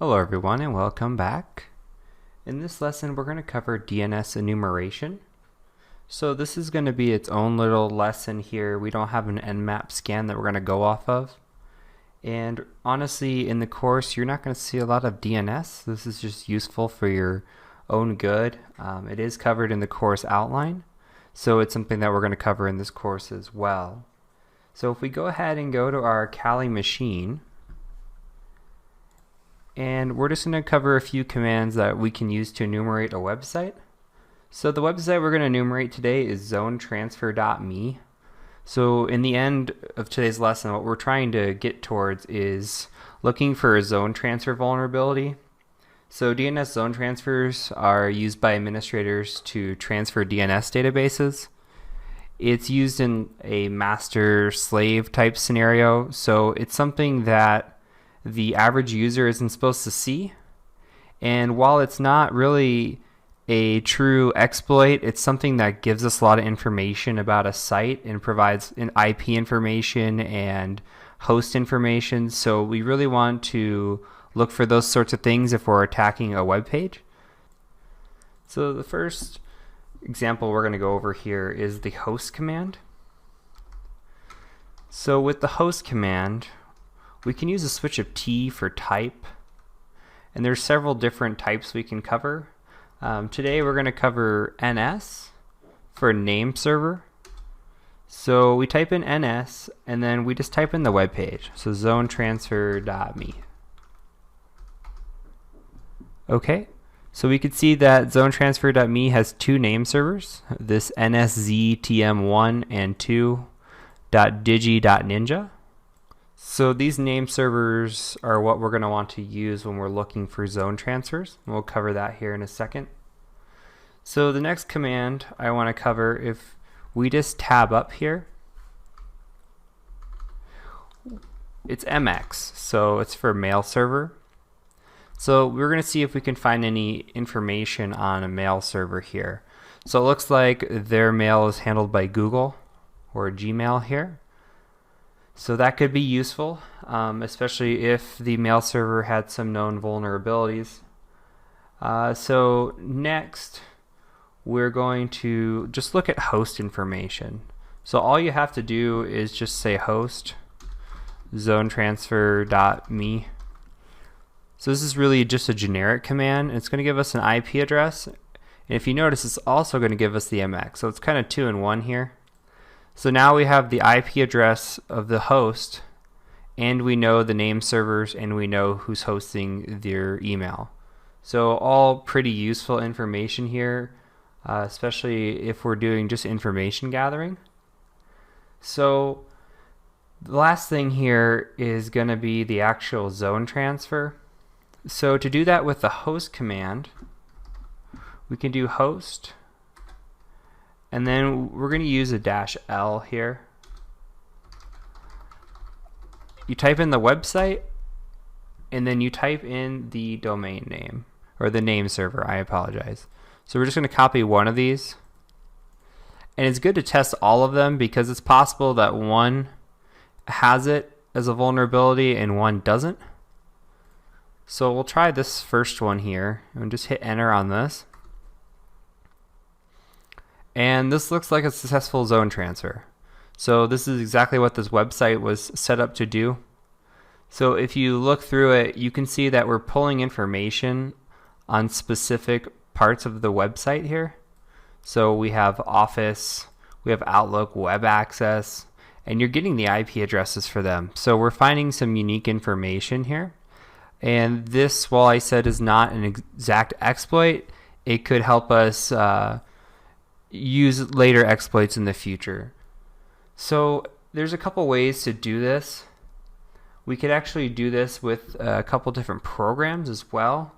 Hello everyone and welcome back. In this lesson we're going to cover DNS enumeration. So this is going to be its own little lesson here. We don't have an Nmap scan that we're going to go off of. And honestly, in the course you're not going to see a lot of DNS. This is just useful for your own good. It is covered in the course outline, so it's something that we're going to cover in this course as well. So if we go ahead and go to our Kali machine, and we're just going to cover a few commands that we can use to enumerate a website. So the website we're going to enumerate today is zonetransfer.me. So in the end of today's lesson, what we're trying to get towards is looking for a zone transfer vulnerability. So DNS zone transfers are used by administrators to transfer DNS databases. It's used in a master-slave type scenario, so it's something that the average user isn't supposed to see. And while it's not really a true exploit, it's something that gives us a lot of information about a site and provides an IP information and host information. So we really want to look for those sorts of things if we're attacking a web page. So the first example we're going to go over here is the host command. So with the host command, we can use a switch of T for type, and there's several different types we can cover. Today we're going to cover NS for name server. So we type in NS and then we just type in the web page. So zonetransfer.me. Okay, so we could see that zonetransfer.me has two name servers, this NSZTM1 and 2.digi.ninja. So these name servers are what we're going to want to use when we're looking for zone transfers. We'll cover that here in a second. So the next command I want to cover, if we just tab up here, it's MX, so it's for mail server. So we're going to see if we can find any information on a mail server here. So it looks like their mail is handled by Google or Gmail here. So that could be useful, especially if the mail server had some known vulnerabilities. So next, we're going to just look at host information. So all you have to do is just say host zonetransfer.me. So this is really just a generic command. It's going to give us an IP address. And if you notice, it's also going to give us the MX. So it's kind of 2 in 1 here. So now we have the IP address of the host, and we know the name servers, and we know who's hosting their email. So all pretty useful information here, especially if we're doing just information gathering. So the last thing here is going to be the actual zone transfer. So to do that with the host command, we can do host, and then we're going to use a -L here. You type in the website, and then you type in the domain name, or the name server, I apologize. So we're just going to copy one of these. And it's good to test all of them because it's possible that one has it as a vulnerability and one doesn't. So we'll try this first one here and just hit enter on this. And this looks like a successful zone transfer. So this is exactly what this website was set up to do. So if you look through it, you can see that we're pulling information on specific parts of the website here. So we have Office, we have Outlook, Web Access, and you're getting the IP addresses for them. So we're finding some unique information here. And this, while I said is not an exact exploit, it could help us use later exploits in the future. So there's a couple ways to do this. We could actually do this with a couple different programs as well.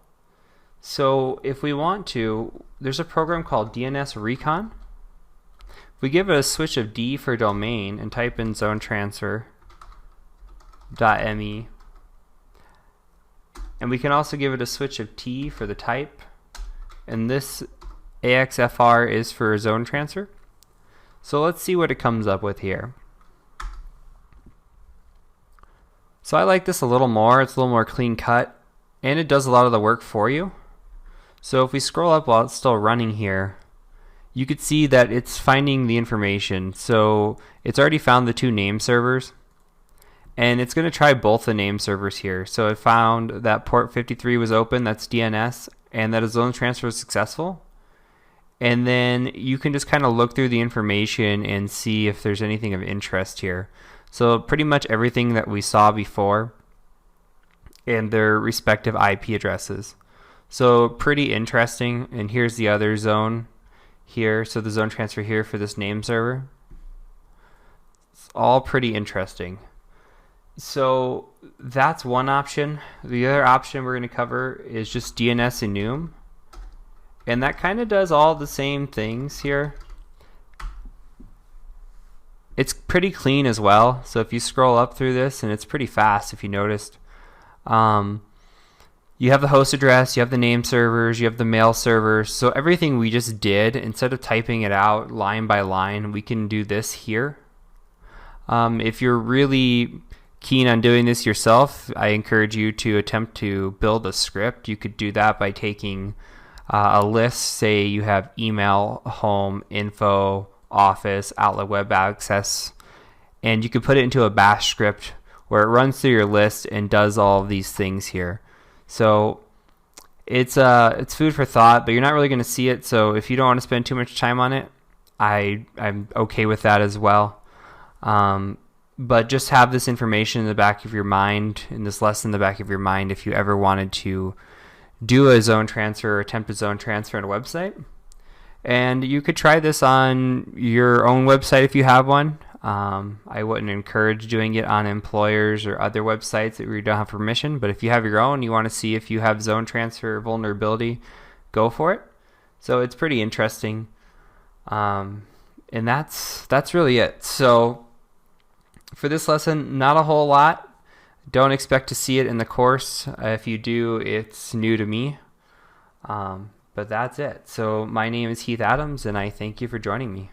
So if we want to, there's a program called DNS Recon. If we give it a switch of D for domain and type in zonetransfer.me, and we can also give it a switch of T for the type, and this AXFR is for zone transfer. So let's see what it comes up with here. So I like this a little more. It's a little more clean cut. and it does a lot of the work for you. So if we scroll up while it's still running here, you could see that it's finding the information. So it's already found the 2 name servers, and it's going to try both the name servers here. So it found that port 53 was open, that's DNS, and that a zone transfer was successful. And then you can just kind of look through the information and see if there's anything of interest here. So pretty much everything that we saw before and their respective IP addresses. So pretty interesting. And here's the other zone here. So the zone transfer here for this name server. It's all pretty interesting. So that's one option. The other option we're going to cover is just DNS Enum. And that kind of does all the same things here. It's pretty clean as well. So if you scroll up through this, and it's pretty fast if you noticed. You have the host address, you have the name servers, you have the mail servers. So everything we just did, instead of typing it out line by line, we can do this here. If you're really keen on doing this yourself, I encourage you to attempt to build a script. You could do that by taking a list. Say you have email, home, info, office, Outlook web access, and you could put it into a bash script where it runs through your list and does all of these things here. So it's food for thought, but you're not really going to see it. So if you don't want to spend too much time on it, I'm okay with that as well. But just have this information in the back of your mind, in this lesson in the back of your mind, if you ever wanted to do a zone transfer or attempt a zone transfer on a website. And you could try this on your own website if you have one. I wouldn't encourage doing it on employers or other websites that you don't have permission, but if you have your own, you want to see if you have zone transfer vulnerability, go for it. So it's pretty interesting. And that's really it. So for this lesson, not a whole lot. Don't expect to see it in the course. If you do, it's new to me. But that's it. So my name is Heath Adams, and I thank you for joining me.